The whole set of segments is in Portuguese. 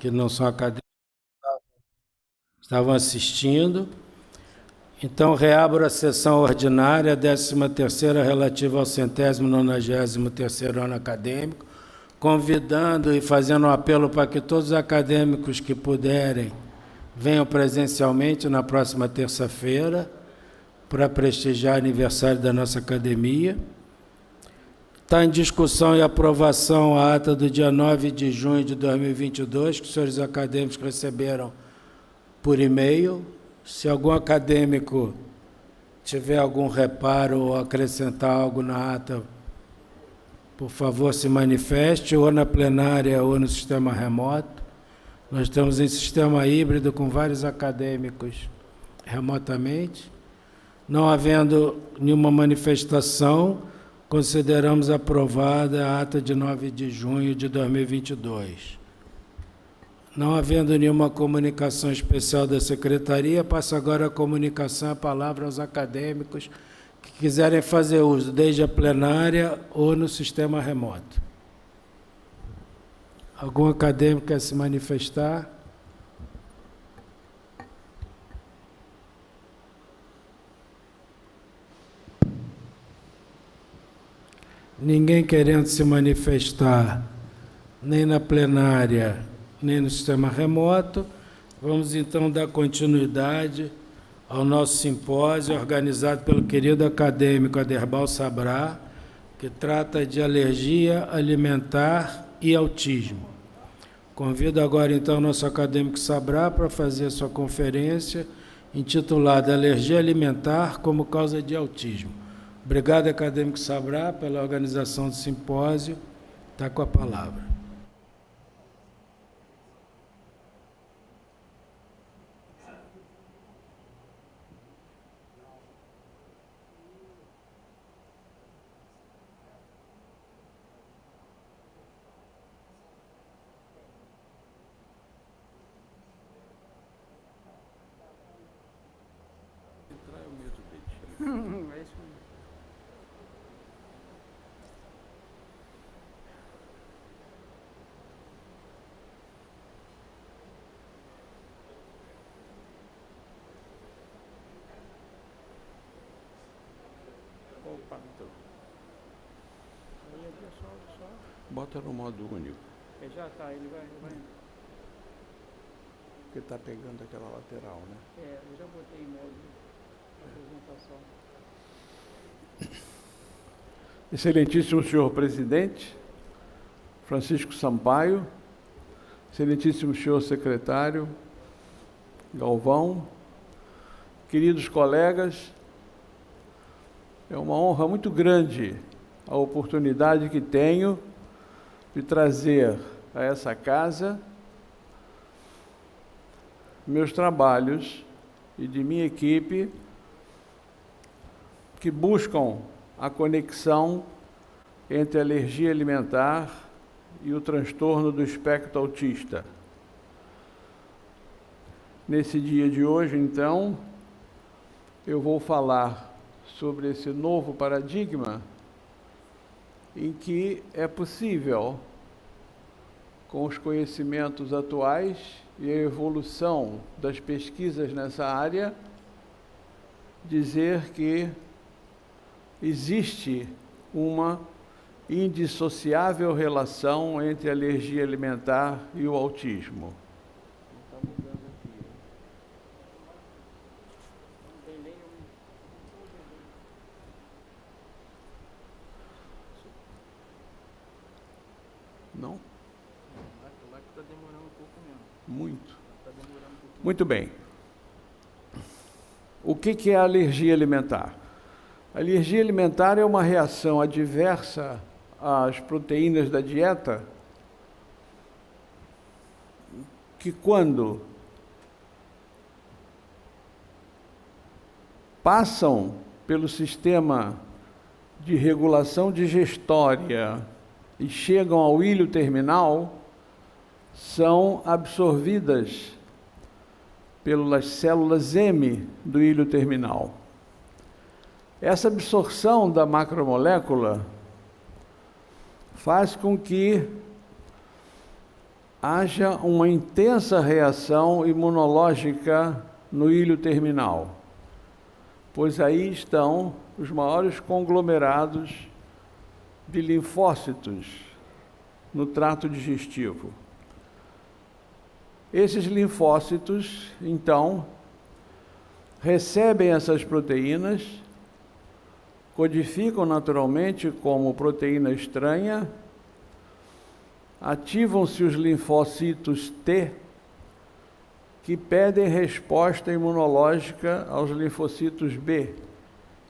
que não são acadêmicos estavam assistindo. Então, reabro a sessão ordinária, 13ª, relativa ao 193º ano acadêmico, convidando e fazendo um apelo para que todos os acadêmicos que puderem venham presencialmente na próxima terça-feira para prestigiar o aniversário da nossa academia. Está em discussão e aprovação a ata do dia 9 de junho de 2022, que os senhores acadêmicos receberam por e-mail. Se algum acadêmico tiver algum reparo ou acrescentar algo na ata, por favor, se manifeste, ou na plenária ou no sistema remoto. Nós estamos em sistema híbrido com vários acadêmicos remotamente. Não havendo nenhuma manifestação, consideramos aprovada a ata de 9 de junho de 2022. Não havendo nenhuma comunicação especial da Secretaria, passo agora a comunicação, a palavra aos acadêmicos que quiserem fazer uso, desde a plenária ou no sistema remoto. Algum acadêmico quer se manifestar? Ninguém querendo se manifestar, nem na plenária, nem no sistema remoto, vamos então dar continuidade ao nosso simpósio organizado pelo querido acadêmico Aderbal Sabrá, que trata de alergia alimentar e autismo. Convido agora então o nosso acadêmico Sabrá para fazer a sua conferência intitulada Alergia Alimentar como Causa de Autismo. Obrigado, acadêmico Sabrá, pela organização do simpósio. Está com a palavra. Bota no modo único. Já está, ele vai. Porque está pegando aquela lateral, né? Eu já botei em modo apresentação. Excelentíssimo senhor presidente, Francisco Sampaio, excelentíssimo senhor secretário, Galvão, queridos colegas, é uma honra muito grande a oportunidade que tenho de trazer a essa casa meus trabalhos e de minha equipe que buscam a conexão entre a alergia alimentar e o transtorno do espectro autista. Nesse dia de hoje, então, eu vou falar sobre esse novo paradigma em que é possível, com os conhecimentos atuais e a evolução das pesquisas nessa área, dizer que existe uma indissociável relação entre a alergia alimentar e o autismo. Não? Lá que está demorando um pouco mesmo. Muito. Está demorando um pouquinho. Muito bem. O que é a alergia alimentar? A alergia alimentar é uma reação adversa às proteínas da dieta que, quando passam pelo sistema de regulação digestória e chegam ao íleo terminal, são absorvidas pelas células M do íleo terminal. Essa absorção da macromolécula faz com que haja uma intensa reação imunológica no ilho terminal, pois aí estão os maiores conglomerados de linfócitos no trato digestivo. Esses linfócitos, então, recebem essas proteínas, codificam naturalmente como proteína estranha, ativam-se os linfócitos T, que pedem resposta imunológica aos linfócitos B.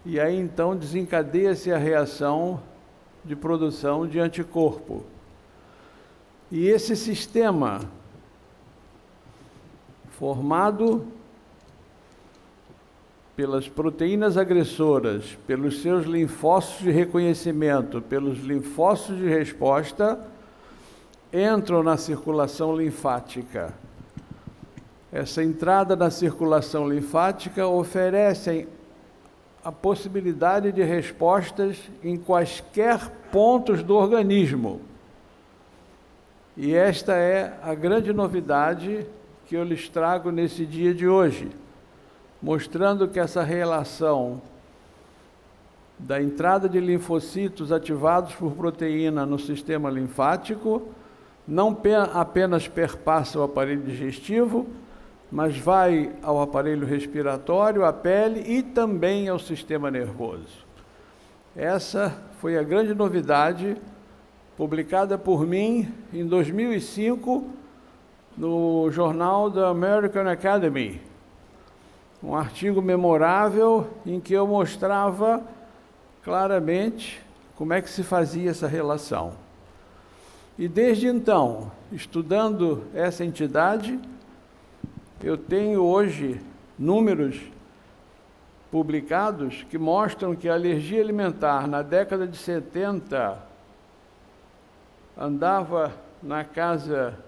E aí, então, desencadeia-se a reação de produção de anticorpo. E esse sistema, formado pelas proteínas agressoras, pelos seus linfócitos de reconhecimento, pelos linfócitos de resposta, entram na circulação linfática. Essa entrada na circulação linfática oferece a possibilidade de respostas em quaisquer pontos do organismo. E esta é a grande novidade que eu lhes trago nesse dia de hoje, mostrando que essa relação da entrada de linfocitos ativados por proteína no sistema linfático não apenas perpassa o aparelho digestivo, mas vai ao aparelho respiratório, à pele e também ao sistema nervoso. Essa foi a grande novidade publicada por mim em 2005 no jornal da American Academy. Um artigo memorável em que eu mostrava claramente como é que se fazia essa relação. E desde então, estudando essa entidade, eu tenho hoje números publicados que mostram que a alergia alimentar na década de 70 andava na casa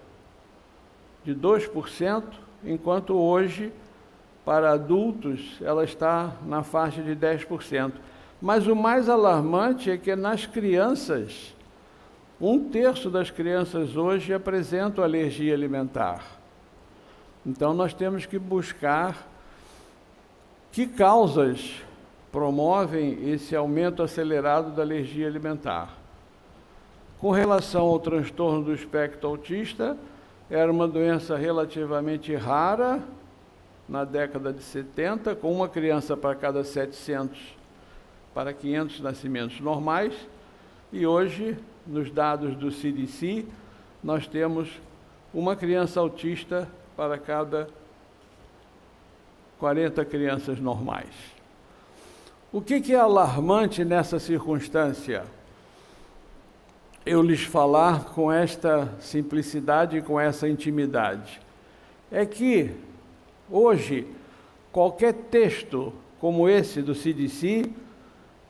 de 2%, enquanto hoje, para adultos, ela está na faixa de 10%. Mas o mais alarmante é que nas crianças, 1/3 das crianças hoje apresentam alergia alimentar. Então, nós temos que buscar que causas promovem esse aumento acelerado da alergia alimentar. Com relação ao transtorno do espectro autista, era uma doença relativamente rara na década de 70, com uma criança para cada 700 para 500 nascimentos normais, e hoje, nos dados do CDC, nós temos uma criança autista para cada 40 crianças normais. O que é alarmante nessa circunstância? Eu lhes falar com esta simplicidade e com essa intimidade. É que, hoje, qualquer texto como esse do CDC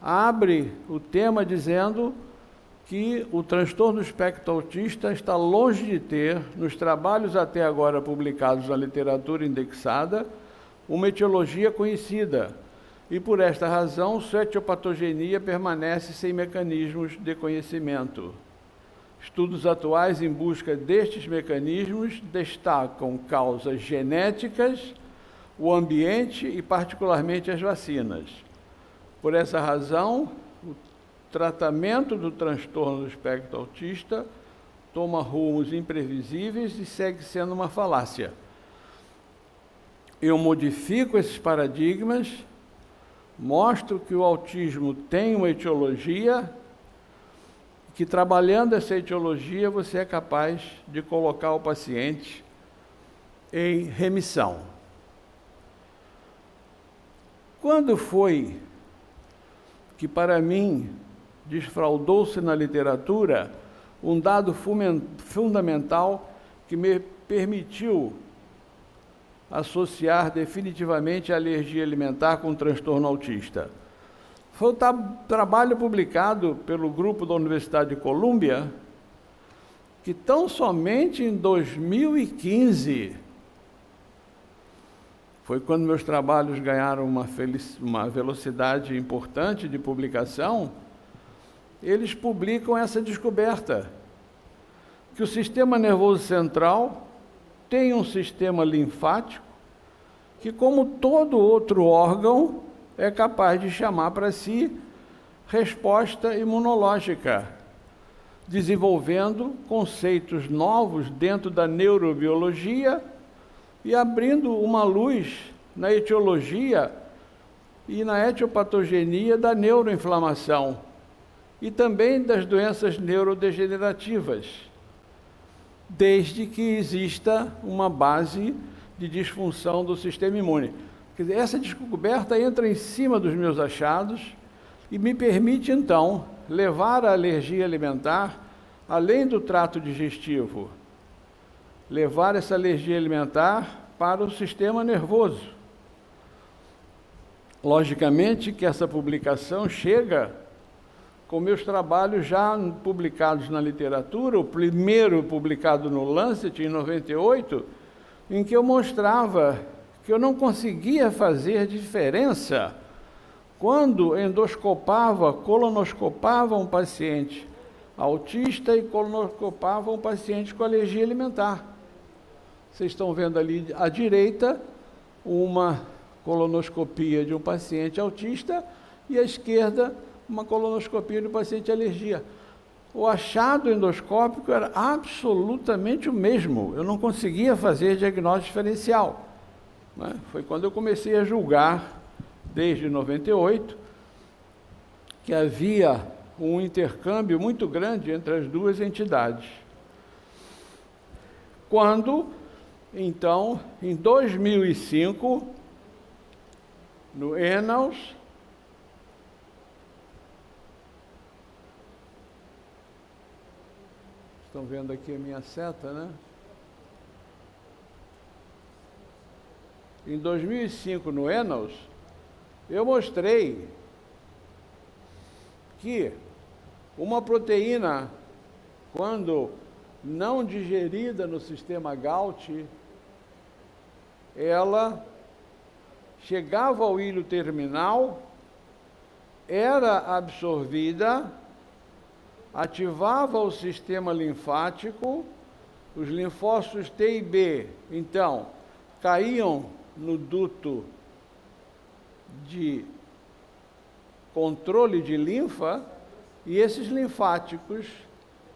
abre o tema dizendo que o transtorno do espectro autista está longe de ter, nos trabalhos até agora publicados na literatura indexada, uma etiologia conhecida, e por esta razão sua etiopatogenia permanece sem mecanismos de conhecimento. Estudos atuais em busca destes mecanismos destacam causas genéticas, o ambiente e particularmente as vacinas. Por essa razão, o tratamento do transtorno do espectro autista toma rumos imprevisíveis e segue sendo uma falácia. Eu modifico esses paradigmas, mostro que o autismo tem uma etiologia, que trabalhando essa etiologia você é capaz de colocar o paciente em remissão. Quando foi que, para mim, desfraudou-se na literatura um dado fundamental que me permitiu associar definitivamente a alergia alimentar com o transtorno autista? Foi o trabalho publicado pelo grupo da Universidade de Colômbia, que tão somente em 2015, foi quando meus trabalhos ganharam uma velocidade importante de publicação, eles publicam essa descoberta, que o sistema nervoso central tem um sistema linfático que, como todo outro órgão, é capaz de chamar para si resposta imunológica, desenvolvendo conceitos novos dentro da neurobiologia e abrindo uma luz na etiologia e na etiopatogenia da neuroinflamação e também das doenças neurodegenerativas, desde que exista uma base de disfunção do sistema imune. Quer dizer, essa descoberta entra em cima dos meus achados e me permite, então, levar a alergia alimentar além do trato digestivo, levar essa alergia alimentar para o sistema nervoso. Logicamente que essa publicação chega com meus trabalhos já publicados na literatura, o primeiro publicado no Lancet, em 98, em que eu mostrava que eu não conseguia fazer diferença quando endoscopava, colonoscopava um paciente autista e colonoscopava um paciente com alergia alimentar. Vocês estão vendo ali à direita uma colonoscopia de um paciente autista e à esquerda uma colonoscopia de um paciente de alergia. O achado endoscópico era absolutamente o mesmo. Eu não conseguia fazer diagnóstico diferencial, né? Foi quando eu comecei a julgar, desde 98, que havia um intercâmbio muito grande entre as duas entidades. Quando, então, em 2005, no Annals, estão vendo aqui a minha seta, né? Em 2005, no Annals, eu mostrei que uma proteína, quando não digerida no sistema GALT, ela chegava ao hilo terminal, era absorvida, ativava o sistema linfático, os linfócitos T e B, então, caíam no duto de controle de linfa, e esses linfáticos,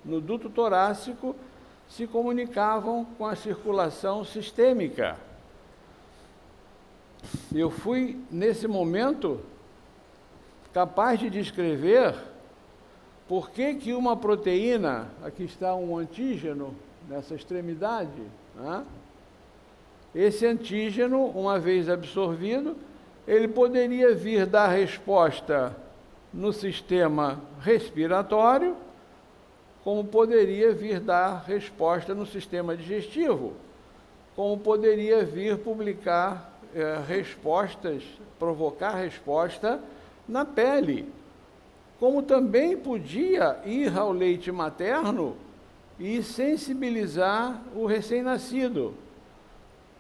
no duto torácico, se comunicavam com a circulação sistêmica. Eu fui, nesse momento, capaz de descrever por que uma proteína, aqui está um antígeno nessa extremidade, né? Esse antígeno, uma vez absorvido, ele poderia vir dar resposta no sistema respiratório, como poderia vir dar resposta no sistema digestivo, como poderia vir publicar respostas, provocar resposta na pele, como também podia ir ao leite materno e sensibilizar o recém-nascido.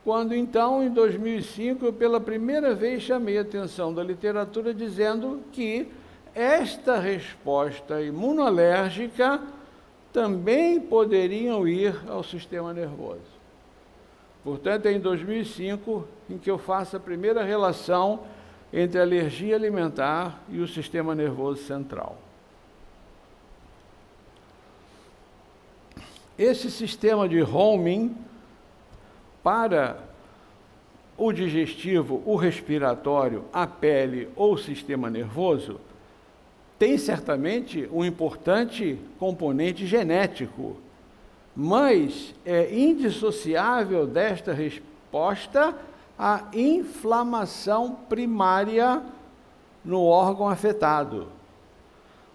Quando então, em 2005, eu pela primeira vez chamei a atenção da literatura dizendo que esta resposta imunolérgica também poderiam ir ao sistema nervoso. Portanto, é em 2005 em que eu faço a primeira relação entre a alergia alimentar e o sistema nervoso central. Esse sistema de homing para o digestivo, o respiratório, a pele ou o sistema nervoso tem certamente um importante componente genético, mas é indissociável desta resposta a inflamação primária no órgão afetado.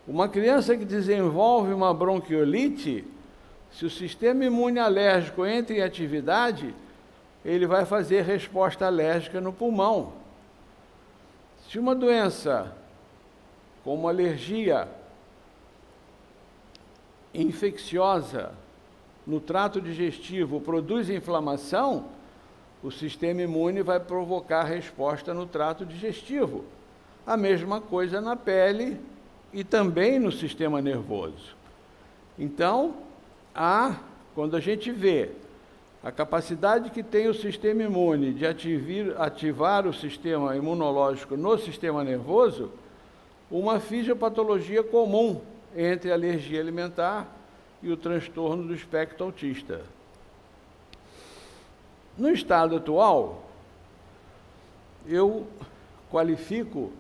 Uma criança que desenvolve uma bronquiolite, se o sistema imune alérgico entra em atividade, ele vai fazer resposta alérgica no pulmão. Se uma doença, como alergia infecciosa no trato digestivo, produz inflamação, o sistema imune vai provocar resposta no trato digestivo. A mesma coisa na pele e também no sistema nervoso. Então, há quando a gente vê a capacidade que tem o sistema imune de ativar o sistema imunológico no sistema nervoso, uma fisiopatologia comum entre a alergia alimentar e o transtorno do espectro autista. No estado atual, eu qualifico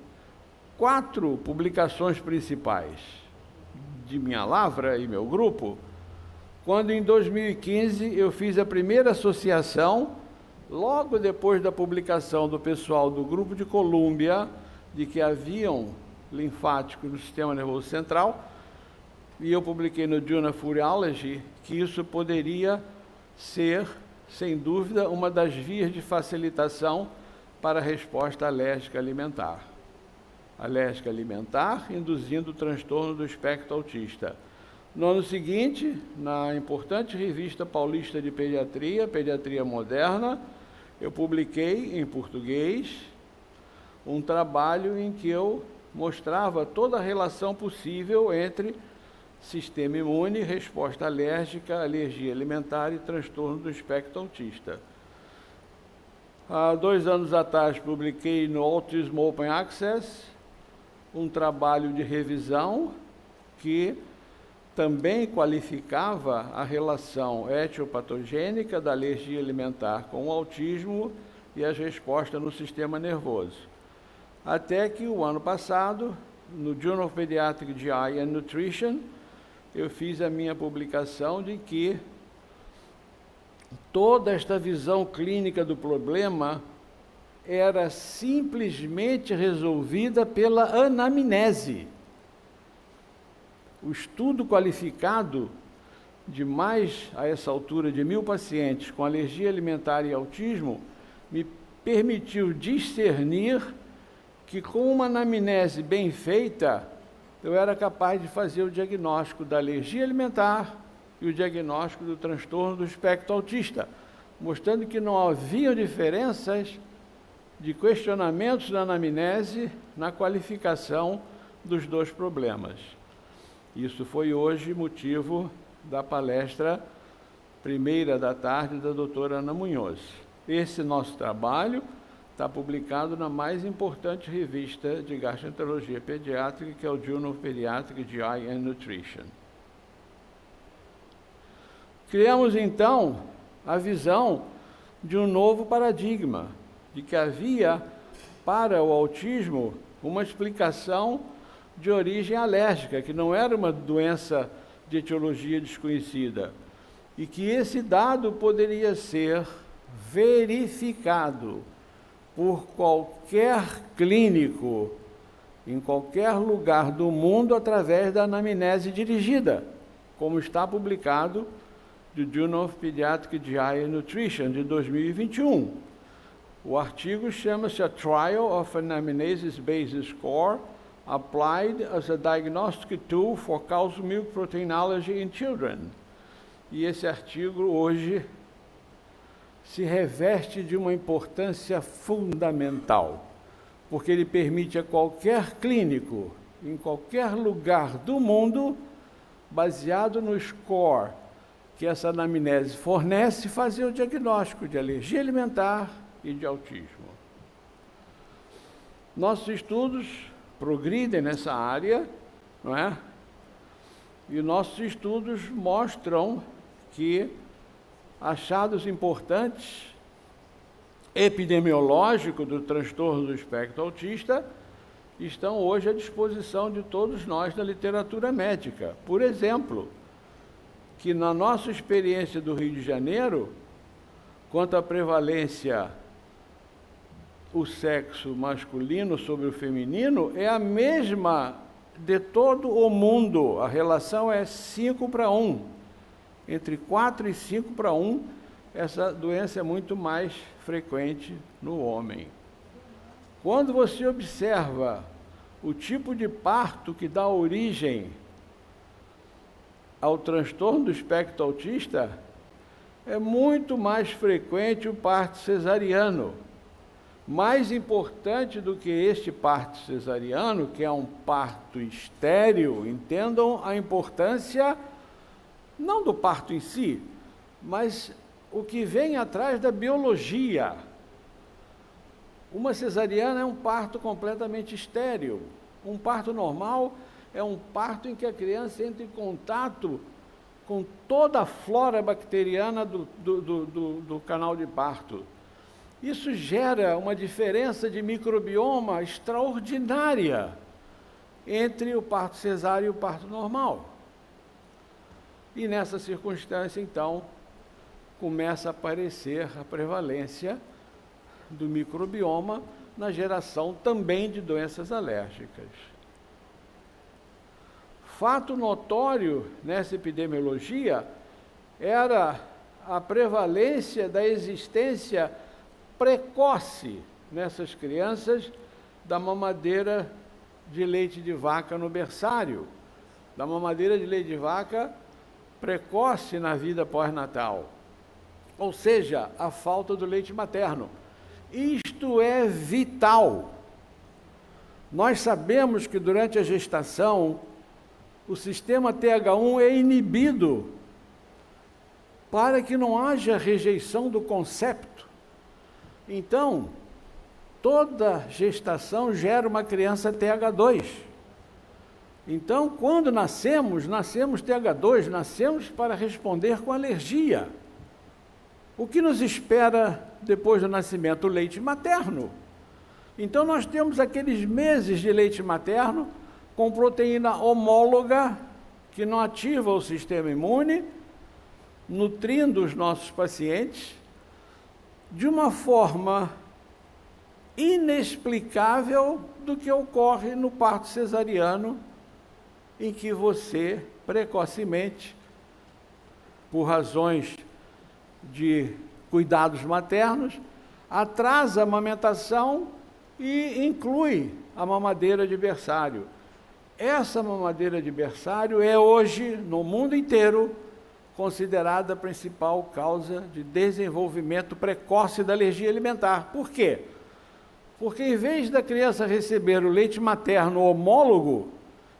4 publicações principais de minha lavra e meu grupo, quando em 2015 eu fiz a primeira associação, logo depois da publicação do pessoal do grupo de Colômbia, de que haviam linfáticos no sistema nervoso central, e eu publiquei no Journal of Urology que isso poderia ser, sem dúvida, uma das vias de facilitação para a resposta alérgica alimentar. Alérgica alimentar, induzindo o transtorno do espectro autista. No ano seguinte, na importante revista paulista de pediatria, Pediatria Moderna, eu publiquei em português um trabalho em que eu mostrava toda a relação possível entre sistema imune, resposta alérgica, alergia alimentar e transtorno do espectro autista. Há 2 anos atrás, publiquei no Autism Open Access um trabalho de revisão que também qualificava a relação etiopatogênica da alergia alimentar com o autismo e as respostas no sistema nervoso. Até que o ano passado, no Journal of Pediatric GI and Nutrition, eu fiz a minha publicação de que toda esta visão clínica do problema era simplesmente resolvida pela anamnese. O estudo qualificado de mais, a essa altura, de 1.000 pacientes com alergia alimentar e autismo, me permitiu discernir que com uma anamnese bem feita, eu era capaz de fazer o diagnóstico da alergia alimentar e o diagnóstico do transtorno do espectro autista, mostrando que não havia diferenças de questionamentos da anamnese na qualificação dos 2 problemas. Isso foi hoje motivo da palestra primeira da tarde da doutora Ana Munhoz. Esse nosso trabalho está publicado na mais importante revista de gastroenterologia pediátrica, que é o Journal of Pediatric GI and Nutrition. Criamos, então, a visão de um novo paradigma, de que havia, para o autismo, uma explicação de origem alérgica, que não era uma doença de etiologia desconhecida, e que esse dado poderia ser verificado por qualquer clínico, em qualquer lugar do mundo, através da anamnese dirigida, como está publicado no Journal of Pediatric GI and Nutrition, de 2021. O artigo chama-se A Trial of Anamnesis-Based Score Applied as a Diagnostic Tool for Cow's Milk Protein Allergy in Children. E esse artigo hoje se reveste de uma importância fundamental, porque ele permite a qualquer clínico, em qualquer lugar do mundo, baseado no score que essa anamnese fornece, fazer o diagnóstico de alergia alimentar e de autismo. Nossos estudos progridem nessa área, não é? E nossos estudos mostram que achados importantes epidemiológicos do transtorno do espectro autista estão hoje à disposição de todos nós na literatura médica. Por exemplo, que na nossa experiência do Rio de Janeiro, quanto à prevalência o sexo masculino sobre o feminino, é a mesma de todo o mundo. A relação é 5:1. Entre 4 e 5:1, essa doença é muito mais frequente no homem. Quando você observa o tipo de parto que dá origem ao transtorno do espectro autista, é muito mais frequente o parto cesariano. Mais importante do que este parto cesariano, que é um parto estéril, entendam a importância não do parto em si, mas o que vem atrás da biologia. Uma cesariana é um parto completamente estéril. Um parto normal é um parto em que a criança entra em contato com toda a flora bacteriana do canal de parto. Isso gera uma diferença de microbioma extraordinária entre o parto cesáreo e o parto normal. E nessa circunstância, então, começa a aparecer a prevalência do microbioma na geração também de doenças alérgicas. Fato notório nessa epidemiologia era a prevalência da existência precoce nessas crianças da mamadeira de leite de vaca no berçário, da mamadeira de leite de vaca precoce na vida pós-natal, ou seja, a falta do leite materno. Isto é vital. Nós sabemos que durante a gestação o sistema TH1 é inibido para que não haja rejeição do concepto. Então, toda gestação gera uma criança TH2. Então, quando nascemos TH2, nascemos para responder com alergia. O que nos espera depois do nascimento? O leite materno. Então, nós temos aqueles meses de leite materno com proteína homóloga, que não ativa o sistema imune, nutrindo os nossos pacientes de uma forma inexplicável do que ocorre no parto cesariano, em que você, precocemente, por razões de cuidados maternos, atrasa a amamentação e inclui a mamadeira de berçário. Essa mamadeira de berçário é hoje, no mundo inteiro, considerada a principal causa de desenvolvimento precoce da alergia alimentar. Por quê? Porque em vez da criança receber o leite materno homólogo,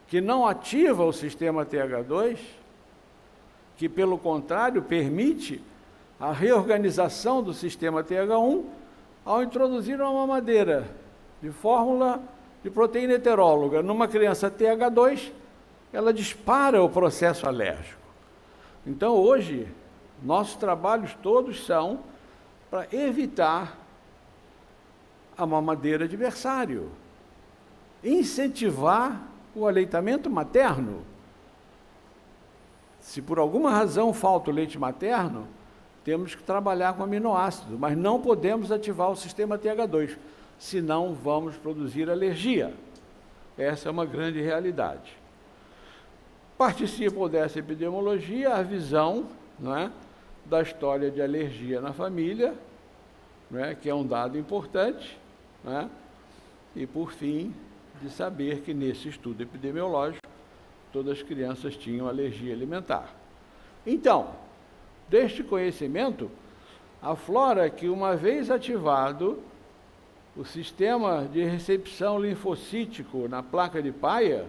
que não ativa o sistema TH2, que pelo contrário permite a reorganização do sistema TH1, ao introduzir uma mamadeira de fórmula de proteína heteróloga numa criança TH2, ela dispara o processo alérgico. Então, hoje, nossos trabalhos todos são para evitar a mamadeira de berçário, incentivar o aleitamento materno. Se por alguma razão falta o leite materno, temos que trabalhar com aminoácidos, mas não podemos ativar o sistema TH2, senão vamos produzir alergia. Essa é uma grande realidade. Participam dessa epidemiologia a visão, não é, da história de alergia na família, não é, que é um dado importante, não é, e, por fim, de saber que nesse estudo epidemiológico todas as crianças tinham alergia alimentar. Então, deste conhecimento, aflora que, uma vez ativado o sistema de recepção linfocítico na placa de Peyer,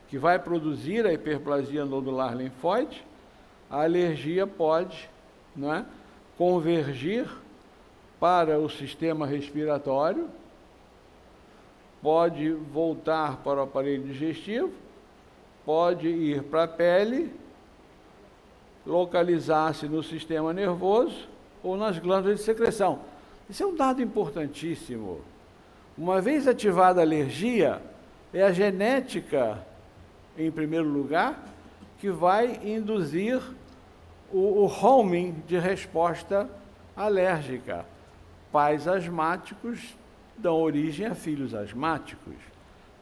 que vai produzir a hiperplasia nodular linfóide, a alergia pode, não é, convergir para o sistema respiratório, pode voltar para o aparelho digestivo, pode ir para a pele, localizar-se no sistema nervoso ou nas glândulas de secreção. Isso é um dado importantíssimo. Uma vez ativada a alergia, é a genética, em primeiro lugar, que vai induzir o homing de resposta alérgica. Pais asmáticos dão origem a filhos asmáticos.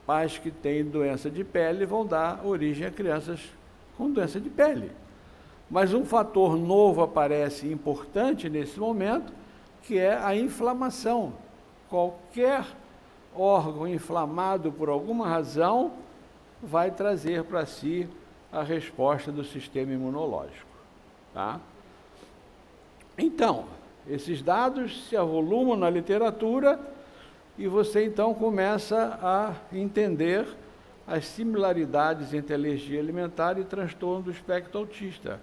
Pais que têm doença de pele vão dar origem a crianças com doença de pele. Mas um fator novo aparece importante nesse momento, que é a inflamação. Qualquer órgão inflamado por alguma razão vai trazer para si a resposta do sistema imunológico. Tá? Então, esses dados se avolumam na literatura e você então começa a entender as similaridades entre alergia alimentar e transtorno do espectro autista.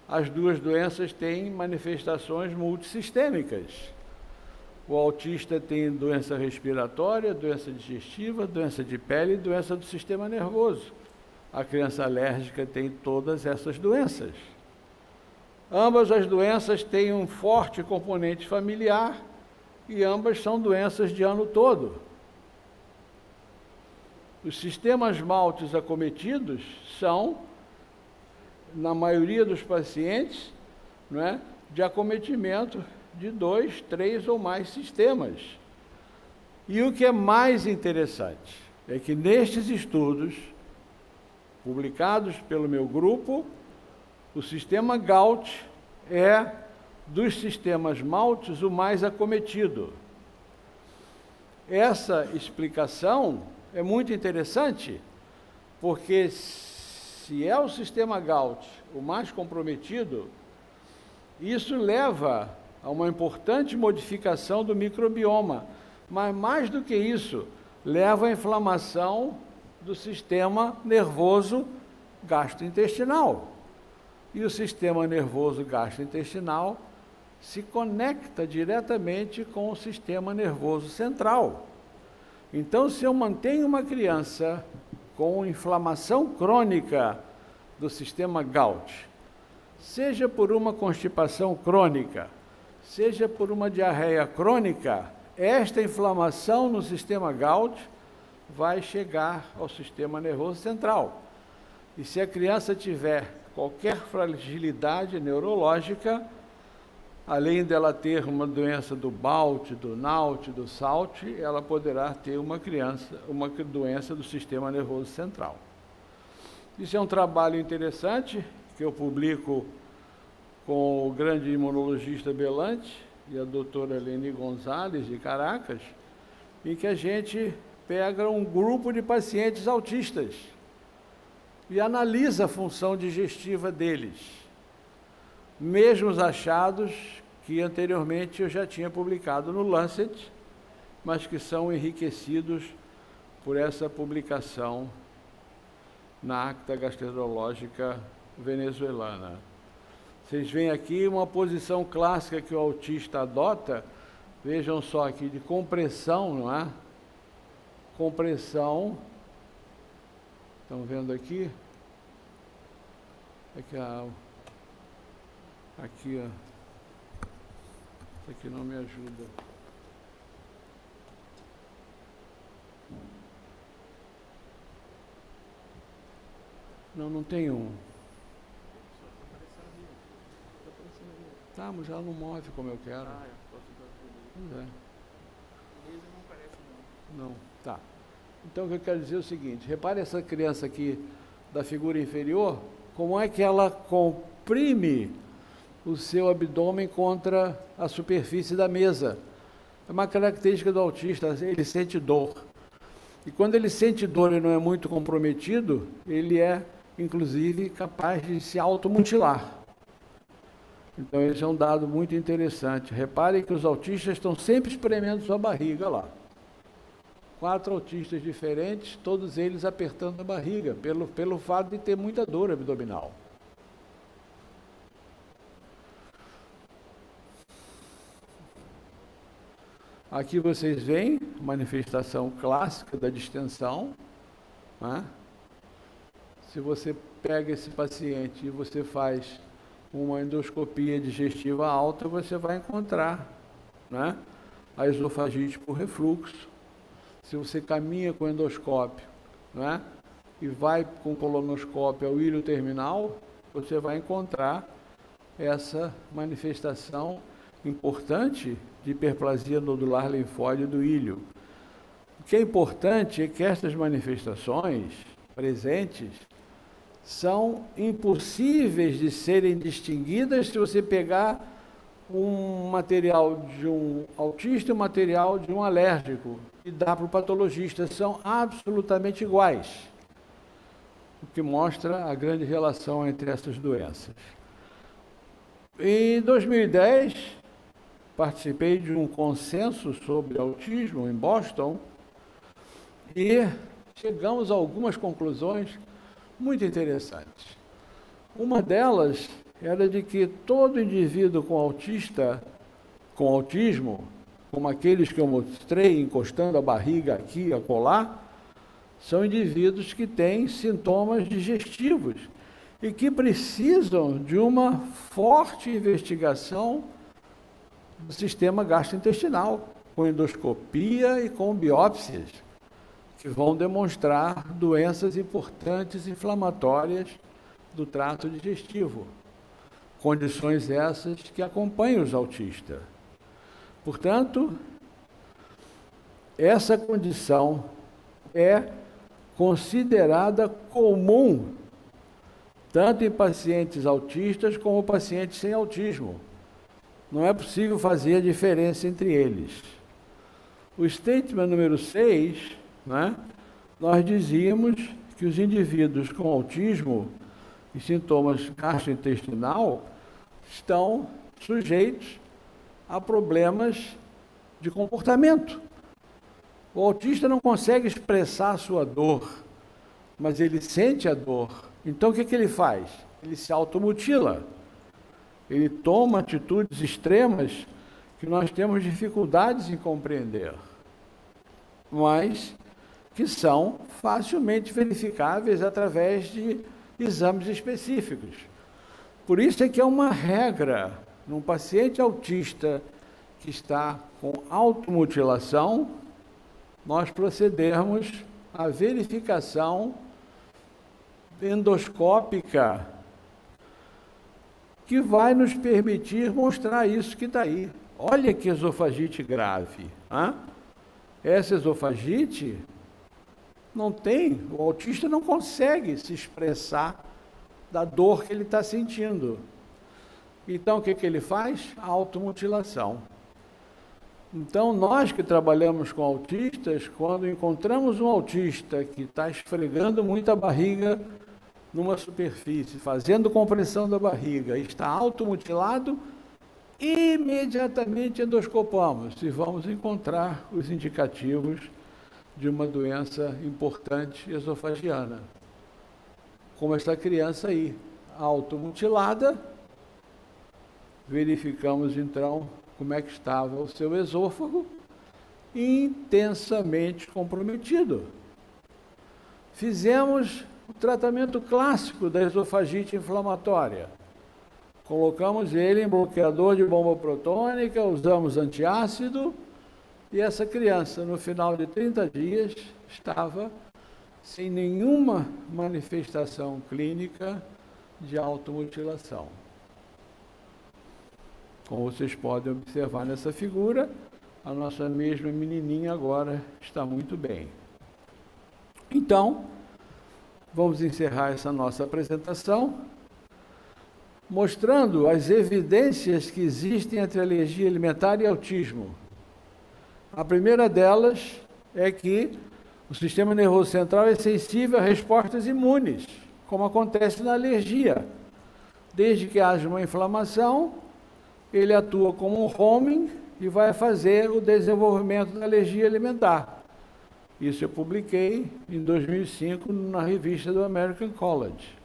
as duas doenças têm manifestações multissistêmicas. O autista tem doença respiratória, doença digestiva, doença de pele e doença do sistema nervoso. A criança alérgica tem todas essas doenças. Ambas as doenças têm um forte componente familiar e ambas são doenças de ano todo. Os sistemas maltes acometidos são, na maioria dos pacientes, não é, de acometimento de 2, 3 ou mais sistemas. E o que é mais interessante é que nestes estudos, publicados pelo meu grupo, o sistema Gaut é, dos sistemas maltes, o mais acometido. Essa explicação é muito interessante, porque se é o sistema Gaut o mais comprometido, isso leva a uma importante modificação do microbioma, mas mais do que isso, leva à inflamação do sistema nervoso gastrointestinal. E o sistema nervoso gastrointestinal se conecta diretamente com o sistema nervoso central. Então, se eu mantenho uma criança com inflamação crônica do sistema Gaut, seja por uma constipação crônica, seja por uma diarreia crônica, esta inflamação no sistema Gaut vai chegar ao sistema nervoso central. E se a criança tiver qualquer fragilidade neurológica, além dela ter uma doença do Baut, do Naut, do Salt, ela poderá ter uma doença do sistema nervoso central. Isso é um trabalho interessante, que eu publico com o grande imunologista Belante e a doutora Leni Gonzalez, de Caracas, em que a gente pega um grupo de pacientes autistas e analisa a função digestiva deles, mesmo os achados que anteriormente eu já tinha publicado no Lancet, mas que são enriquecidos por essa publicação na Acta Gastroenterológica Venezuelana. Vocês veem aqui uma posição clássica que o autista adota, vejam só aqui, de compressão, não é? Compressão, estão vendo aqui? Aqui, aqui, ó. Isso aqui não me ajuda. Não tem um. Tá, mas ela não move como eu quero. Pois é. Não, tá. Então, o que eu quero dizer é o seguinte, repare essa criança aqui da figura inferior, como é que ela comprime o seu abdômen contra a superfície da mesa. É uma característica do autista, ele sente dor. E quando ele sente dor e não é muito comprometido, ele é, inclusive, capaz de se automutilar. Então, esse é um dado muito interessante. Reparem que os autistas estão sempre espremendo sua barriga lá. 4 autistas diferentes, todos eles apertando a barriga, pelo fato de ter muita dor abdominal. Aqui vocês veem a manifestação clássica da distensão, né? Se você pega esse paciente e você faz uma endoscopia digestiva alta, você vai encontrar, né, a esofagite por refluxo. Se você caminha com endoscópio, né, e vai com colonoscópio ao ilho terminal, você vai encontrar essa manifestação importante de hiperplasia nodular linfóide do ilho. O que é importante é que estas manifestações presentes são impossíveis de serem distinguidas se você pegar um material de um autista e um material de um alérgico e dá para o patologista. São absolutamente iguais, o que mostra a grande relação entre essas doenças. Em 2010, participei de um consenso sobre autismo em Boston e chegamos a algumas conclusões muito interessantes. Uma delas era de que todo indivíduo com autismo, como aqueles que eu mostrei, encostando a barriga aqui, acolá, são indivíduos que têm sintomas digestivos e que precisam de uma forte investigação do sistema gastrointestinal, com endoscopia e com biópsias, que vão demonstrar doenças importantes inflamatórias do trato digestivo. Condições essas que acompanham os autistas. Portanto, essa condição é considerada comum, tanto em pacientes autistas como pacientes sem autismo. Não é possível fazer a diferença entre eles. O statement número 6, né, nós dizíamos que os indivíduos com autismo e sintomas gastrointestinal estão sujeitos a problemas de comportamento. O autista não consegue expressar a sua dor, mas ele sente a dor. Então, o que ele faz? Ele se automutila. Ele toma atitudes extremas que nós temos dificuldades em compreender, mas que são facilmente verificáveis através de exames específicos. Por isso é que é uma regra, num paciente autista que está com automutilação, nós procedermos à verificação endoscópica, que vai nos permitir mostrar isso que está aí. Olha que esofagite grave. Hein? Essa esofagite não tem, o autista não consegue se expressar da dor que ele está sentindo. Então, o que ele faz? A automutilação. Então, nós que trabalhamos com autistas, quando encontramos um autista que está esfregando muito a barriga numa superfície, fazendo compressão da barriga, está automutilado, imediatamente endoscopamos e vamos encontrar os indicativos de uma doença importante esofagiana. Como essa criança aí, automutilada, verificamos então como é que estava o seu esôfago, intensamente comprometido. Fizemos o tratamento clássico da esofagite inflamatória. Colocamos ele em bloqueador de bomba protônica, usamos antiácido, e essa criança, no final de 30 dias, estava sem nenhuma manifestação clínica de automutilação. Como vocês podem observar nessa figura, a nossa mesma menininha agora está muito bem. Então, vamos encerrar essa nossa apresentação, mostrando as evidências que existem entre alergia alimentar e autismo. A primeira delas é que o sistema nervoso central é sensível a respostas imunes, como acontece na alergia. Desde que haja uma inflamação, ele atua como um homing e vai fazer o desenvolvimento da alergia alimentar. Isso eu publiquei em 2005 na revista do American College.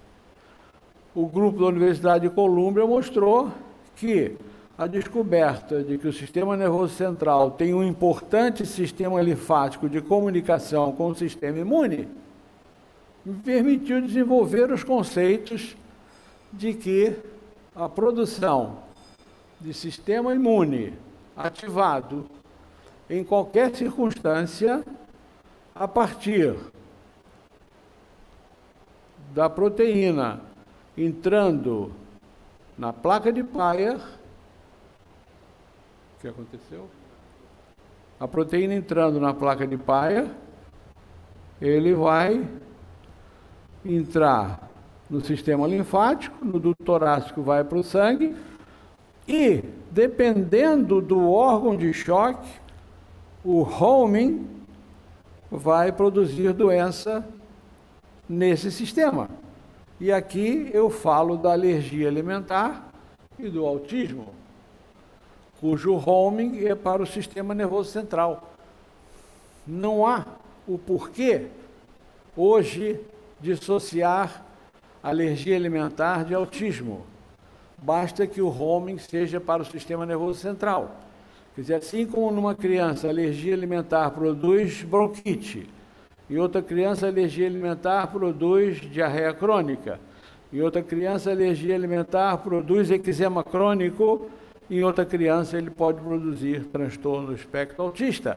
O grupo da Universidade de Columbia mostrou que a descoberta de que o sistema nervoso central tem um importante sistema linfático de comunicação com o sistema imune me permitiu desenvolver os conceitos de que a produção de sistema imune ativado em qualquer circunstância a partir da proteína entrando na placa de Peyer. O que aconteceu? A proteína entrando na placa de Peyer, ele vai entrar no sistema linfático, no duto torácico vai para o sangue, e, dependendo do órgão de choque, o homing vai produzir doença nesse sistema. E aqui eu falo da alergia alimentar e do autismo, cujo homing é para o sistema nervoso central. Não há o porquê hoje dissociar alergia alimentar de autismo. basta que o homing seja para o sistema nervoso central. Quer dizer, assim como numa criança a alergia alimentar produz bronquite, em outra criança a alergia alimentar produz diarreia crônica, em outra criança a alergia alimentar produz eczema crônico, em outra criança ele pode produzir transtorno do espectro autista.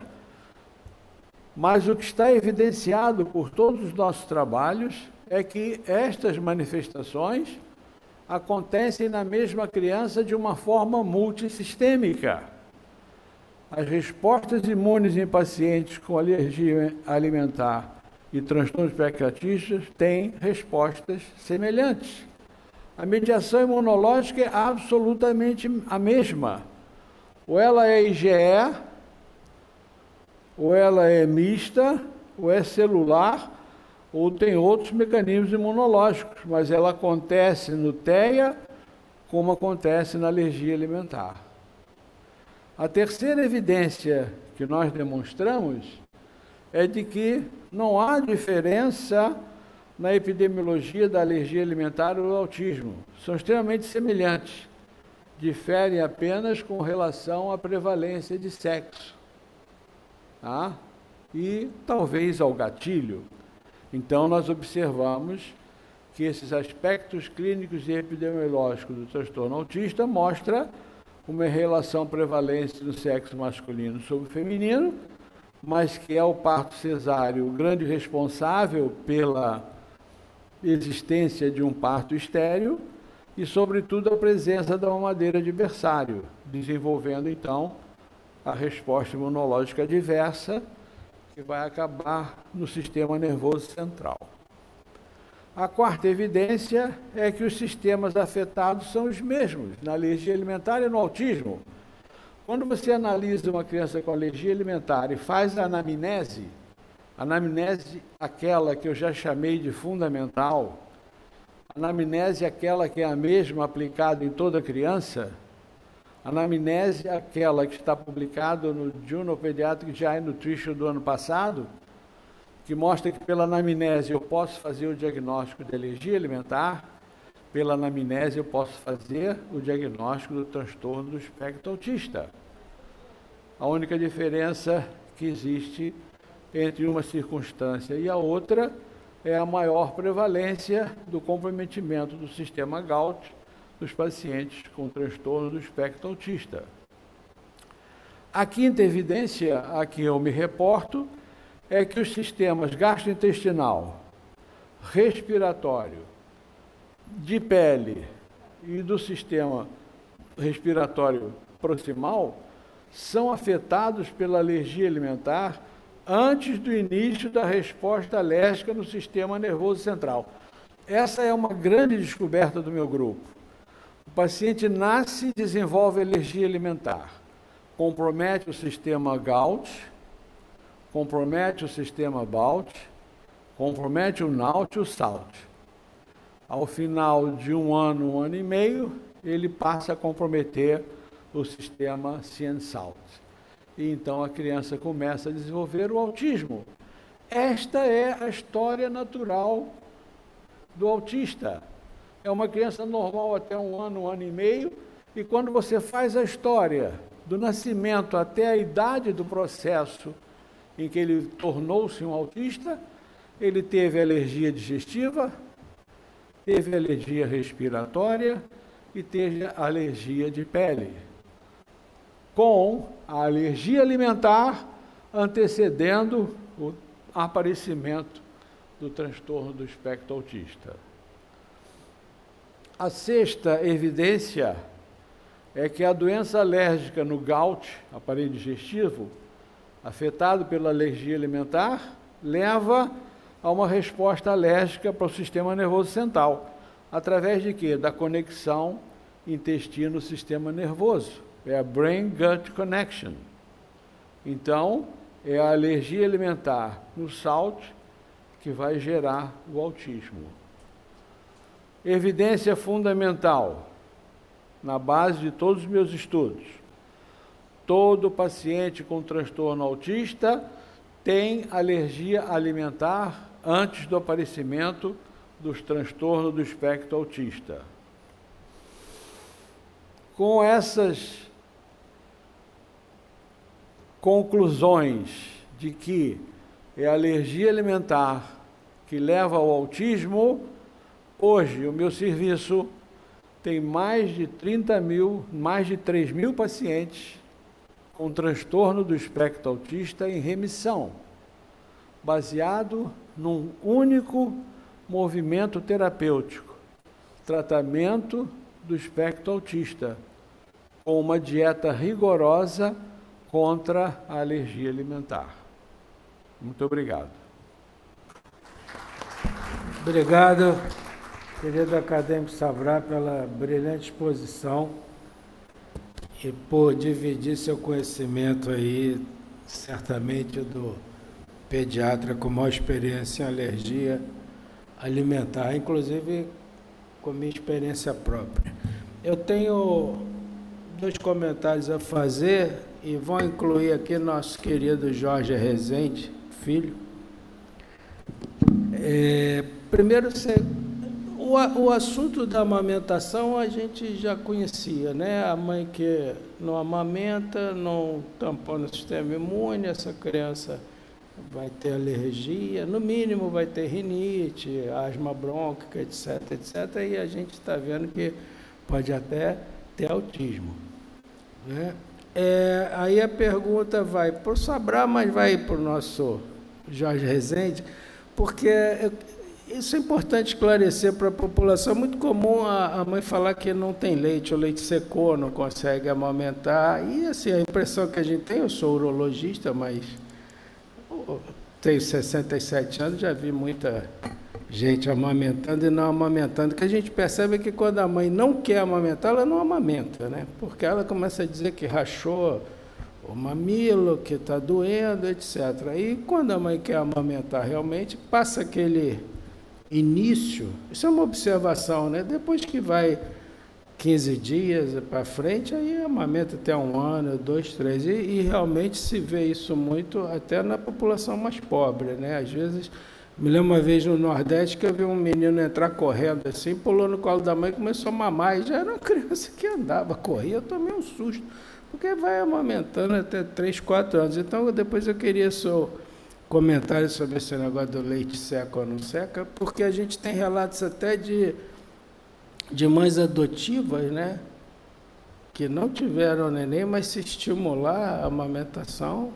Mas o que está evidenciado por todos os nossos trabalhos é que estas manifestações acontecem na mesma criança de uma forma multissistêmica. As respostas imunes em pacientes com alergia alimentar e transtornos espectro-autistas têm respostas semelhantes. A mediação imunológica é absolutamente a mesma. Ou ela é IgE, ou ela é mista, ou é celular, ou tem outros mecanismos imunológicos, mas ela acontece no TEA como acontece na alergia alimentar. A terceira evidência que nós demonstramos é de que não há diferença na epidemiologia da alergia alimentar e do autismo. São extremamente semelhantes, diferem apenas com relação à prevalência de sexo, tá? E talvez ao gatilho. Então, nós observamos que esses aspectos clínicos e epidemiológicos do transtorno autista mostram uma relação prevalente do sexo masculino sobre o feminino, mas que é o parto cesáreo o grande responsável pela existência de um parto estéril e, sobretudo, a presença da mamadeira de berçário, desenvolvendo, então, a resposta imunológica adversa, que vai acabar no sistema nervoso central. A quarta evidência é que os sistemas afetados são os mesmos na alergia alimentar e no autismo. Quando você analisa uma criança com alergia alimentar e faz a anamnese aquela que eu já chamei de fundamental, a anamnese aquela que é a mesma aplicada em toda criança, a anamnese aquela que está publicada no Journal of Pediatric GI Nutrition do ano passado, que mostra que pela anamnese eu posso fazer o diagnóstico de alergia alimentar, pela anamnese eu posso fazer o diagnóstico do transtorno do espectro autista. A única diferença que existe entre uma circunstância e a outra é a maior prevalência do comprometimento do sistema GALT dos pacientes com transtorno do espectro autista. A quinta evidência a que eu me reporto é que os sistemas gastrointestinal, respiratório, de pele e do sistema respiratório proximal são afetados pela alergia alimentar antes do início da resposta alérgica no sistema nervoso central. Essa é uma grande descoberta do meu grupo. O paciente nasce e desenvolve alergia alimentar, compromete o sistema GALT, compromete o sistema BALT, compromete o NALT e o SALT. Ao final de um ano e meio, ele passa a comprometer o sistema CN-SALT. E então a criança começa a desenvolver o autismo. Esta é a história natural do autista. É uma criança normal até um ano e meio, e quando você faz a história do nascimento até a idade do processo em que ele tornou-se um autista, ele teve alergia digestiva, teve alergia respiratória e teve alergia de pele, com a alergia alimentar antecedendo o aparecimento do transtorno do espectro autista. A sexta evidência é que a doença alérgica no GALT, aparelho digestivo, afetado pela alergia alimentar, leva a uma resposta alérgica para o sistema nervoso central. Através de quê? Da conexão intestino-sistema nervoso. É a Brain-Gut Connection. Então, é a alergia alimentar no SALT que vai gerar o autismo. Evidência fundamental, na base de todos os meus estudos. Todo paciente com transtorno autista tem alergia alimentar antes do aparecimento dos transtornos do espectro autista. Com essas conclusões de que é a alergia alimentar que leva ao autismo, hoje o meu serviço tem mais de 3 mil pacientes com transtorno do espectro autista em remissão, baseado num único movimento terapêutico, tratamento do espectro autista, com uma dieta rigorosa contra a alergia alimentar. Muito obrigado. Obrigado, querido acadêmico Sabrá, pela brilhante exposição e por dividir seu conhecimento aí, certamente do pediatra com maior experiência em alergia alimentar, inclusive com minha experiência própria. Eu tenho 2 comentários a fazer e vou incluir aqui nosso querido Jorge Rezende, filho. Primeiro, o assunto da amamentação a gente já conhecia, né? A mãe que não amamenta, não tampona o sistema imune, essa criança vai ter alergia, no mínimo vai ter rinite, asma brônquica, etc, etc. E a gente está vendo que pode até ter autismo, né? Aí a pergunta vai para o Sabrá, mas vai para o nosso Jorge Rezende, porque isso é importante esclarecer para a população. É muito comum a mãe falar que não tem leite, o leite secou, não consegue amamentar. E assim, a impressão que a gente tem, eu sou urologista, mas tenho 67 anos, já vi muita gente amamentando e não amamentando. O que a gente percebe é que quando a mãe não quer amamentar, ela não amamenta, né? Porque ela começa a dizer que rachou o mamilo, que está doendo, etc. E quando a mãe quer amamentar realmente, passa aquele início, isso é uma observação, né? Depois que vai 15 dias para frente, aí amamenta até 1 ano, 2, 3, e realmente se vê isso muito até na população mais pobre, né? Às vezes, me lembro uma vez no Nordeste que eu vi um menino entrar correndo assim, pulou no colo da mãe e começou a mamar, e já era uma criança que andava, corria, eu tomei um susto, porque vai amamentando até 3, 4 anos. Então, depois eu queria seu comentário sobre esse negócio do leite seca ou não seca, porque a gente tem relatos até de mães adotivas, né, que não tiveram neném, mas se estimular a amamentação,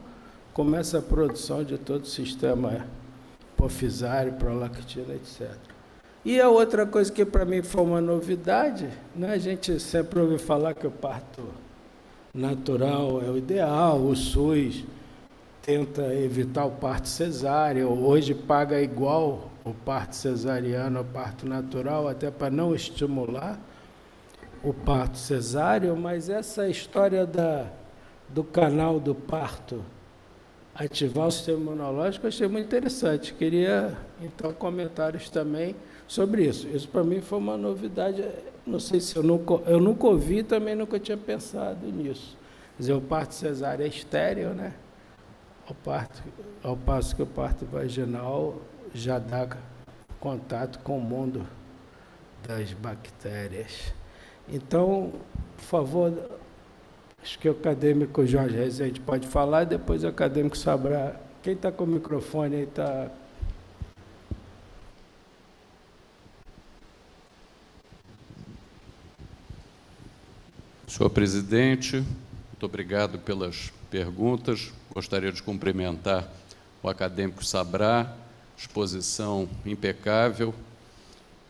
começa a produção de todo o sistema hipofisário, prolactina, etc. E a outra coisa que para mim foi uma novidade, né, a gente sempre ouve falar que o parto natural é o ideal, o SUS tenta evitar o parto cesáreo, hoje paga igual o parto cesariano ao parto natural, até para não estimular o parto cesáreo, mas essa história do canal do parto ativar o sistema imunológico, eu achei muito interessante. Queria, então, comentários também sobre isso. Isso, para mim, foi uma novidade. Não sei se eu nunca ouvi, também nunca tinha pensado nisso. Quer dizer, o parto cesáreo é estéril, né? Ao passo que o parto vaginal já dá contato com o mundo das bactérias. Então, por favor, acho que o acadêmico Jorge Rezende pode falar, depois o acadêmico Sabrá. Quem está com o microfone aí está... Senhor presidente, muito obrigado pelas perguntas. Gostaria de cumprimentar o acadêmico Sabrá, exposição impecável.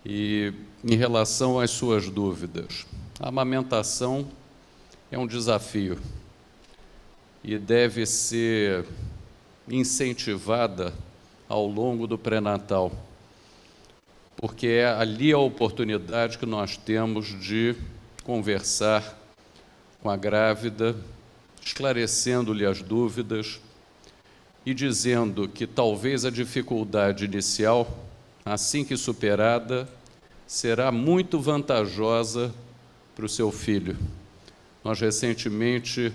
E em relação às suas dúvidas, a amamentação é um desafio e deve ser incentivada ao longo do pré-natal, porque é ali a oportunidade que nós temos de conversar com a grávida, esclarecendo-lhe as dúvidas e dizendo que talvez a dificuldade inicial, assim que superada, será muito vantajosa para o seu filho. Nós recentemente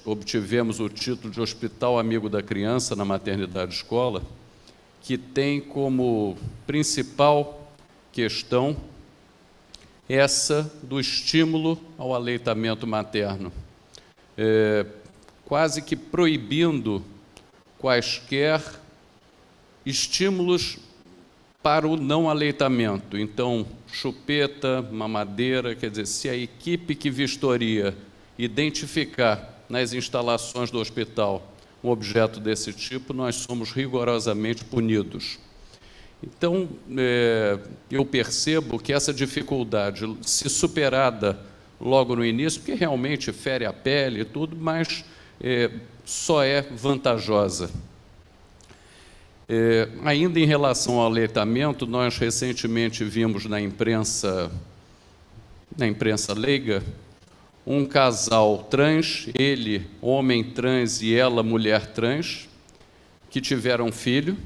obtivemos o título de Hospital Amigo da Criança na Maternidade Escola, que tem como principal questão essa do estímulo ao aleitamento materno, quase que proibindo quaisquer estímulos para o não aleitamento. Então, chupeta, mamadeira, quer dizer, se a equipe que vistoria identificar nas instalações do hospital um objeto desse tipo, nós somos rigorosamente punidos. Então, eu percebo que essa dificuldade, se superada logo no início, porque realmente fere a pele e tudo, mas só é vantajosa. Ainda em relação ao aleitamento, nós recentemente vimos na imprensa leiga, um casal trans, ele homem trans e ela mulher trans, que tiveram um filho,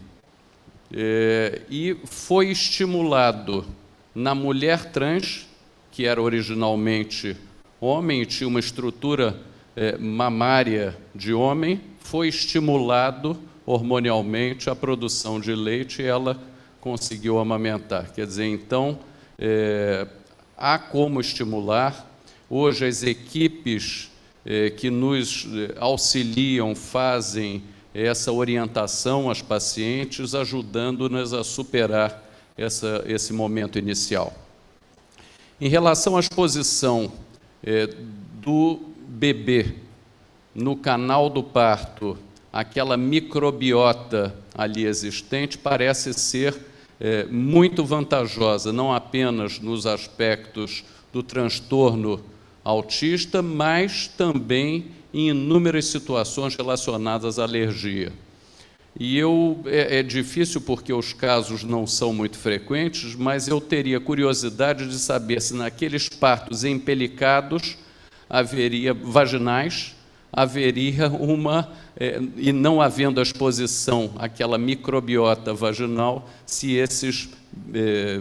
e foi estimulado na mulher trans, que era originalmente homem e tinha uma estrutura mamária de homem, foi estimulado hormonialmente a produção de leite e ela conseguiu amamentar. Quer dizer, então, há como estimular. Hoje as equipes que nos auxiliam fazem essa orientação às pacientes, ajudando-nas a superar esse momento inicial. Em relação à exposição do bebê no canal do parto, aquela microbiota ali existente parece ser muito vantajosa, não apenas nos aspectos do transtorno autista, mas também em inúmeras situações relacionadas à alergia. E é difícil porque os casos não são muito frequentes, mas eu teria curiosidade de saber se naqueles partos empelicados vaginais, haveria e não havendo a exposição àquela microbiota vaginal, se esses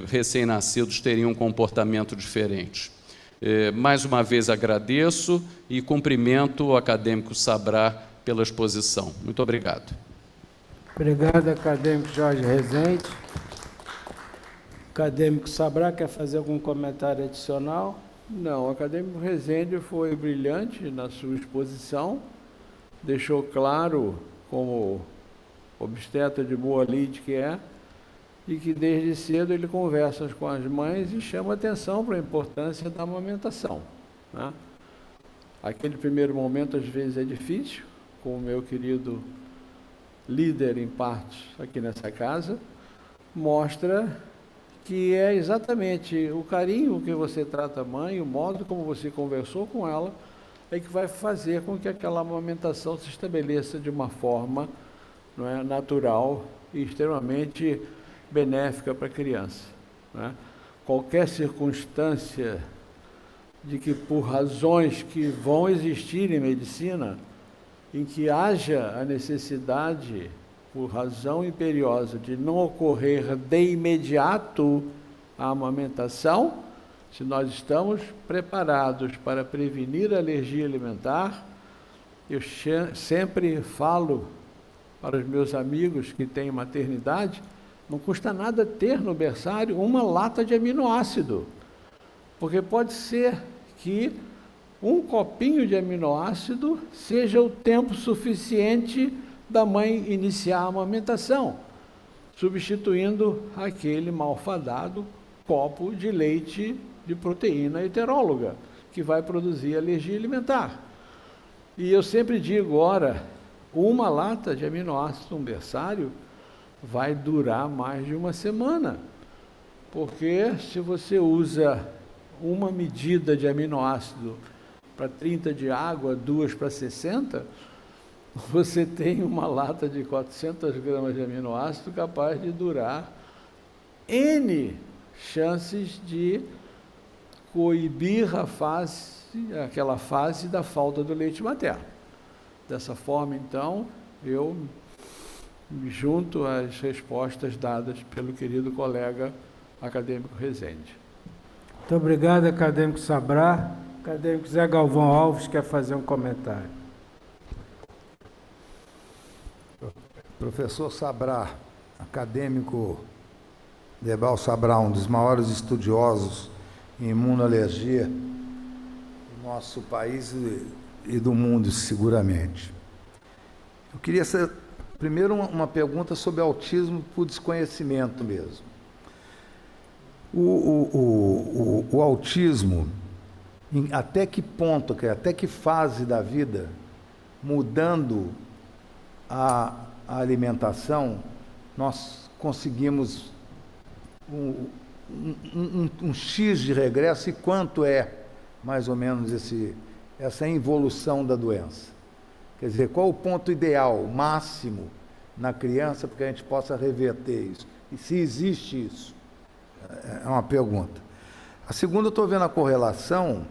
recém-nascidos teriam um comportamento diferente. Mais uma vez agradeço e cumprimento o acadêmico Sabrá pela exposição. Muito obrigado. Obrigado, acadêmico Jorge Rezende. Acadêmico Sabrá, quer fazer algum comentário adicional? Não, o acadêmico Rezende foi brilhante na sua exposição, deixou claro, como obstetra de boa lide que é, e que desde cedo ele conversa com as mães e chama atenção para a importância da amamentação, né? Aquele primeiro momento, às vezes, é difícil, com o meu querido líder em partos aqui nessa casa, mostra que é exatamente o carinho que você trata a mãe, o modo como você conversou com ela, é que vai fazer com que aquela amamentação se estabeleça de uma forma, não é, natural e extremamente benéfica para a criança, né? Qualquer circunstância de que, por razões que vão existir em medicina, em que haja a necessidade, por razão imperiosa, de não ocorrer de imediato a amamentação, se nós estamos preparados para prevenir a alergia alimentar, eu sempre falo para os meus amigos que têm maternidade, não custa nada ter no berçário uma lata de aminoácido, porque pode ser que um copinho de aminoácido seja o tempo suficiente da mãe iniciar a amamentação, substituindo aquele malfadado copo de leite de proteína heteróloga, que vai produzir alergia alimentar. E eu sempre digo, ora, uma lata de aminoácido, um berçário, vai durar mais de uma semana, porque se você usa uma medida de aminoácido para 30 de água, 2 para 60, você tem uma lata de 400 gramas de aminoácido capaz de durar N chances de coibir aquela fase da falta do leite materno. Dessa forma, então, eu me junto às respostas dadas pelo querido colega acadêmico Rezende. Muito obrigado, acadêmico Sabrá. Acadêmico Zé Galvão Alves quer fazer um comentário. Professor Sabrá, acadêmico Debal Sabrá, um dos maiores estudiosos em imunoalergia do nosso país e do mundo, seguramente. Eu queria primeiro uma pergunta sobre autismo por desconhecimento mesmo. O autismo, até que ponto, até que fase da vida, mudando a alimentação, nós conseguimos um X de regresso, e quanto é, mais ou menos, essa involução da doença? Quer dizer, qual o ponto ideal, máximo, na criança, para que a gente possa reverter isso? E se existe isso? É uma pergunta. A segunda, eu estou vendo a correlação,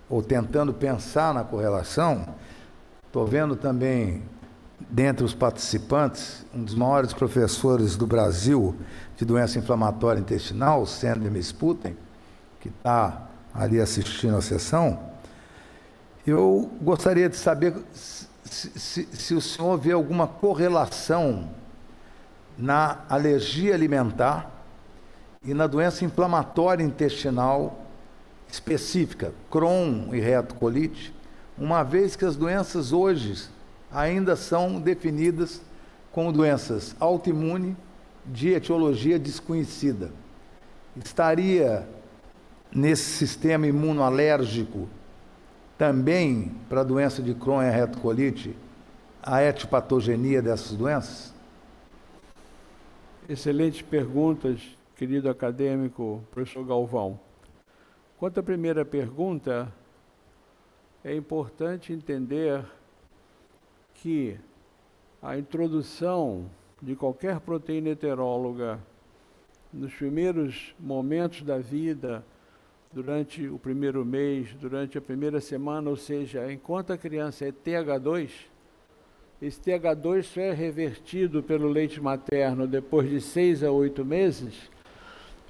ou tentando pensar na correlação, estou vendo também, dentre os participantes, um dos maiores professores do Brasil de doença inflamatória intestinal, Sandro Mesputin, que está ali assistindo a sessão. Eu gostaria de saber se o senhor vê alguma correlação na alergia alimentar e na doença inflamatória intestinal específica, Crohn e retocolite, uma vez que as doenças hoje ainda são definidas como doenças autoimunes de etiologia desconhecida. Estaria nesse sistema imunoalérgico também para a doença de Crohn e retocolite a etiopatogenia dessas doenças? Excelentes perguntas, querido acadêmico, professor Galvão. Quanto à primeira pergunta, é importante entender que a introdução de qualquer proteína heteróloga nos primeiros momentos da vida, durante o primeiro mês, durante a primeira semana, ou seja, enquanto a criança é TH2, esse TH2 só é revertido pelo leite materno depois de 6 a 8 meses.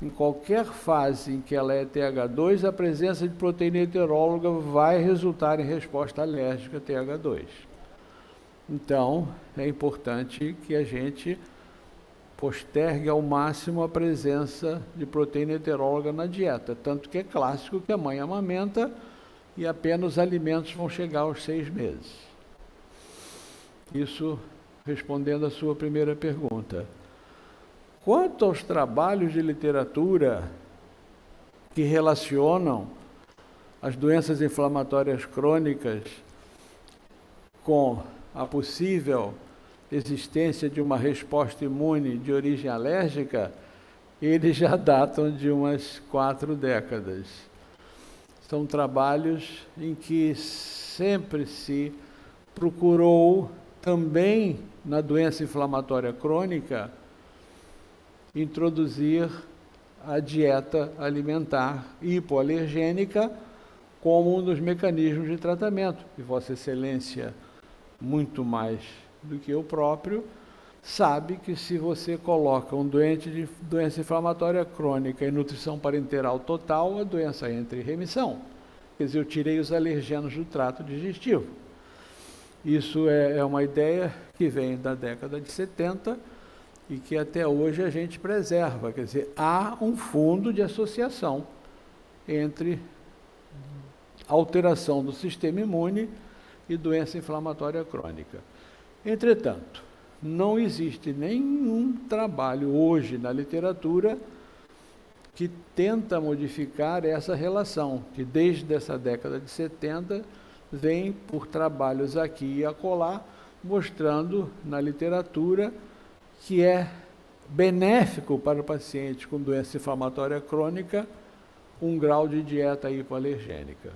Em qualquer fase em que ela é TH2, a presença de proteína heteróloga vai resultar em resposta alérgica TH2. Então, é importante que a gente postergue ao máximo a presença de proteína heteróloga na dieta, tanto que é clássico que a mãe amamenta e apenas os alimentos vão chegar aos 6 meses. Isso respondendo à sua primeira pergunta. Quanto aos trabalhos de literatura que relacionam as doenças inflamatórias crônicas com a possível existência de uma resposta imune de origem alérgica, eles já datam de umas 4 décadas. São trabalhos em que sempre se procurou, também na doença inflamatória crônica, introduzir a dieta alimentar hipoalergênica como um dos mecanismos de tratamento. E Vossa Excelência, muito mais do que eu próprio, sabe que se você coloca um doente de doença inflamatória crônica em nutrição parenteral total, a doença entra em remissão. Quer dizer, eu tirei os alergenos do trato digestivo. Isso é uma ideia que vem da década de 70 e que até hoje a gente preserva. Quer dizer, há um fundo de associação entre alteração do sistema imune e doença inflamatória crônica. Entretanto, não existe nenhum trabalho hoje na literatura que tenta modificar essa relação, que desde essa década de 70 vem por trabalhos aqui e acolá, mostrando na literatura que é benéfico para o paciente com doença inflamatória crônica um grau de dieta hipoalergênica.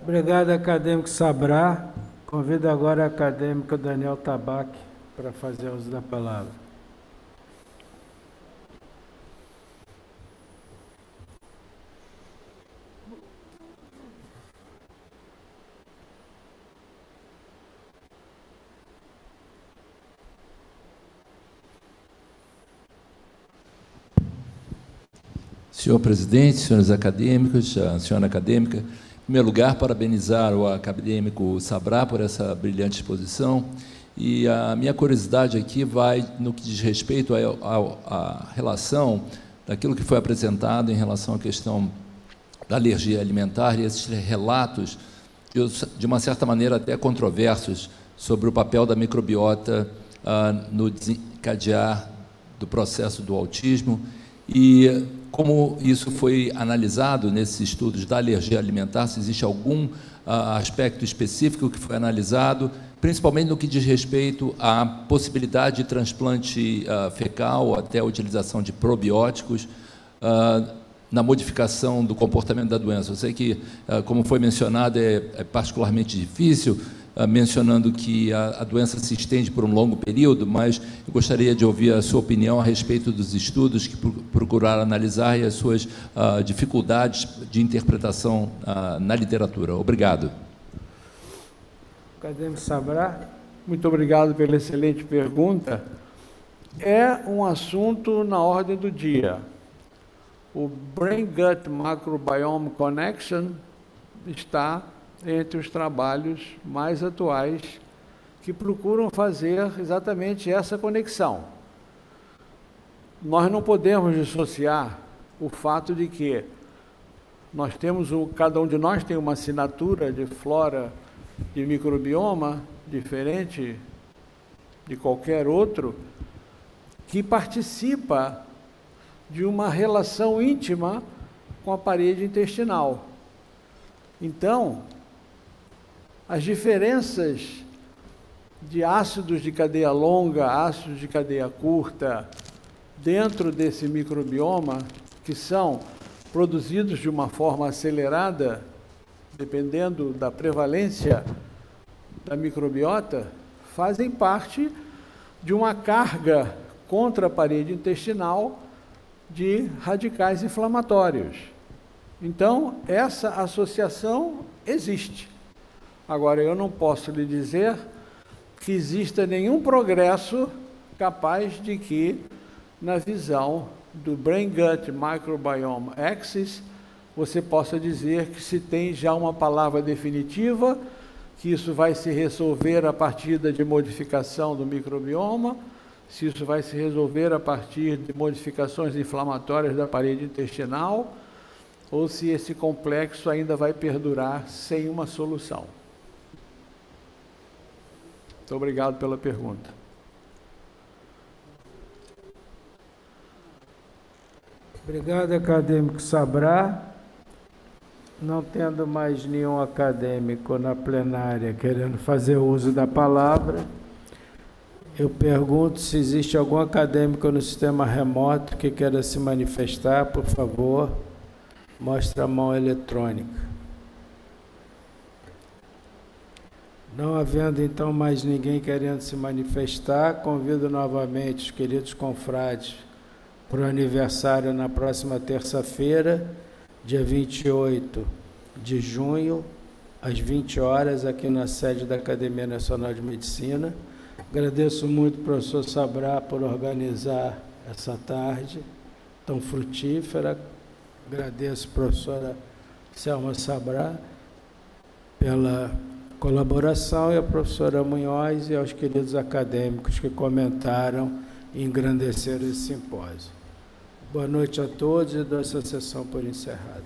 Obrigado, acadêmico Sabrá. Convido agora o acadêmico Daniel Tabaque para fazer uso da palavra. Senhor presidente, senhores acadêmicos, a senhora acadêmica, em primeiro lugar, parabenizar o acadêmico Sabrá por essa brilhante exposição. E a minha curiosidade aqui vai no que diz respeito à relação daquilo que foi apresentado em relação à questão da alergia alimentar e esses relatos, de uma certa maneira até controversos, sobre o papel da microbiota no desencadear do processo do autismo e como isso foi analisado nesses estudos da alergia alimentar, se existe algum aspecto específico que foi analisado, principalmente no que diz respeito à possibilidade de transplante fecal, até a utilização de probióticos, na modificação do comportamento da doença. Eu sei que, como foi mencionado, é particularmente difícil, mencionando que a doença se estende por um longo período, mas eu gostaria de ouvir a sua opinião a respeito dos estudos que procuraram analisar e as suas dificuldades de interpretação na literatura. Obrigado. Acadêmico Sabrá, muito obrigado pela excelente pergunta. É um assunto na ordem do dia. O Brain-Gut Microbiome Connection está entre os trabalhos mais atuais que procuram fazer exatamente essa conexão. Nós não podemos dissociar o fato de que nós temos, cada um de nós tem uma assinatura de flora de microbioma diferente de qualquer outro, que participa de uma relação íntima com a parede intestinal. Então, as diferenças de ácidos de cadeia longa, ácidos de cadeia curta, dentro desse microbioma, que são produzidos de uma forma acelerada, dependendo da prevalência da microbiota, fazem parte de uma carga contra a parede intestinal de radicais inflamatórios. Então, essa associação existe. Agora, eu não posso lhe dizer que exista nenhum progresso capaz de que, na visão do Brain-Gut Microbiome Axis, você possa dizer que se tem já uma palavra definitiva, que isso vai se resolver a partir de modificação do microbioma, se isso vai se resolver a partir de modificações inflamatórias da parede intestinal, ou se esse complexo ainda vai perdurar sem uma solução. Muito obrigado pela pergunta. Obrigado, acadêmico Sabrá. Não tendo mais nenhum acadêmico na plenária querendo fazer uso da palavra, eu pergunto se existe algum acadêmico no sistema remoto que queira se manifestar, por favor, mostre a mão eletrônica. Não havendo, então, mais ninguém querendo se manifestar, convido novamente os queridos confrades para o aniversário na próxima terça-feira, dia 28 de junho, às 20 horas, aqui na sede da Academia Nacional de Medicina. Agradeço muito ao professor Sabrá por organizar essa tarde tão frutífera. Agradeço a professora Selma Sabrá pela colaboração e a professora Munhoz e aos queridos acadêmicos que comentaram e engrandeceram esse simpósio. Boa noite a todos e dou essa sessão por encerrada.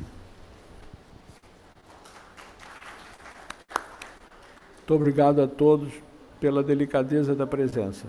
Muito obrigado a todos pela delicadeza da presença.